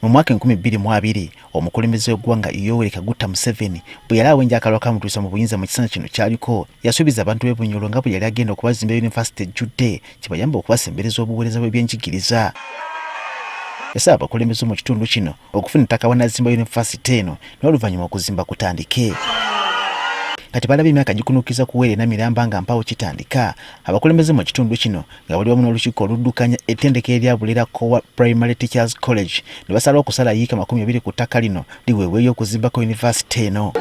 Mu mwaka 2020 omukulembeze w'eggwanga Museveni bwe yali awenja akalwa kamutuusa mu buyinza mu kiseera kino kyaliko yasuubiza abantu b'e Bunyoro nga bwe yali agenda okubazimba yunivasite ejjudde kibayamba okubasembereza obuweereza bw'eby'enjigiriza. Yasaba abakulembeze mu kitundu kino okufuna ettaka wanazimba yunivasite eno n'oluvannyuma okuzimba kutandike. Kati balaba emyaka gikunukiza kuweera na miramba nga mpawo kitandika. Abakulembeze mu kitundu kino nga bali wamu n'olukiiko oluddukanya ettendekero erya Bulera Primary Teachers College ne basala okusala yiika 20 ku ttaka lino liweeweeyo okuzimbako yunivasite eno.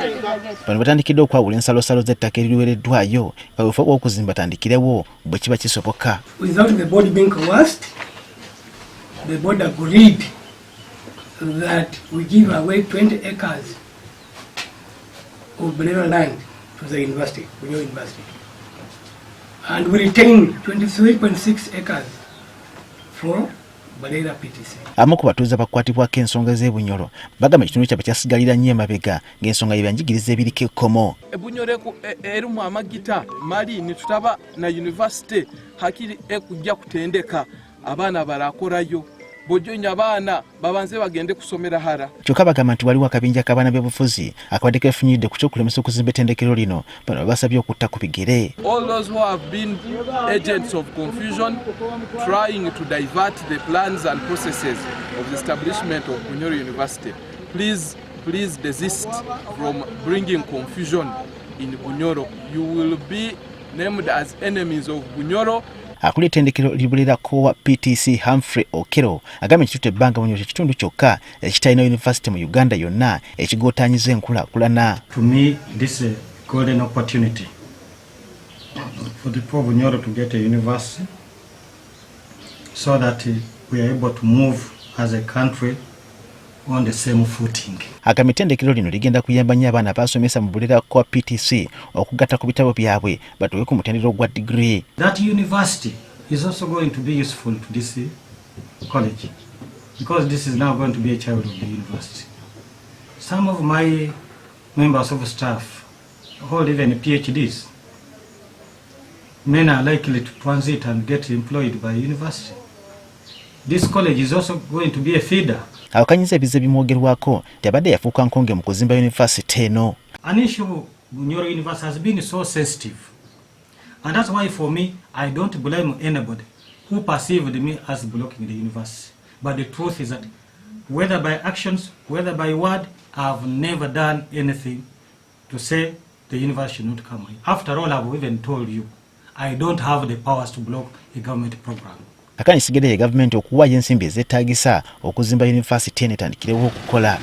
Bano batandikidde okwawula ensalosalo z'ettaka eriweereddwayo nga bwe fuba okuzimba tandikirewo bwe kiba kisoboka. Without the board being coerced, the board agreed that we give away 20 acres of Bulera land to the university, BUNYORO University, and we retain 23.6 acres for Bulera PTC. Amu ku batuuze abakwatibwako ensonga z'e Bunyoro bagamba ekitundu kyabwe kyasigalira nnyo emabega ng'ensonga y'ebyenjigiriza ebiriko ekkomo. Bunyoro erimu amagita mali nitutaba na university hakiri ekujja kutendeka abaana barakorayo bojonya abaana babanze bagende kusomera hara. Kyokka bagamba nti waliwo akabinja k'abaana b'obufuzi akabaddeko efunyidde ku ky'okulemesa okuzimba ettendekero lino bano basabye okutta ku bigere. All those who have been agents of confusion trying to divert the plans and processes of the establishment of Bunyoro University, please desist from bringing confusion in Bunyoro. You will be named as enemies of Bunyoro. Akuli ettendekero libulera kowa PTC Humphrey Okero agambye ekitutte ebbanga Bunyoro kitundu kyokka ekitalina yunivasite mu Uganda yonna ekigootaanyiza enkulaakulana. To me, this is a golden opportunity for the poor Bunyoro to get a university so that we are able to move as a country on the same footing. Agambye ettendekero lino ligenda kuyamba nnyo abaana abasomesa mu Bulera kowa PTC okugatta ku bitabo byabwe batuwe ku mutendera ogwa degree. That university is also going to be useful to this college because this is now going to be a child of the university. Some of my members of staff hold even PhDs. Men are likely to transit and get employed by university. This college is also going to be a feeder. Awakanyiza ebize bimwogerwako yabadde yafuuka nkonge mu kuzimba yunivasite eno. An issue Bunyoro University has been so sensitive, and that's why for me I don't blame anybody who perceived me as blocking the university. But the truth is that whether by actions, whether by word, I've never done anything to say the university should not come. After all, I've even told you I don't have the powers to block a government program. Akani sigede ya gavumenti okuwaayo ensimbi ezeetaagisa okuzimba yunivasite eno etandikirewo okukola.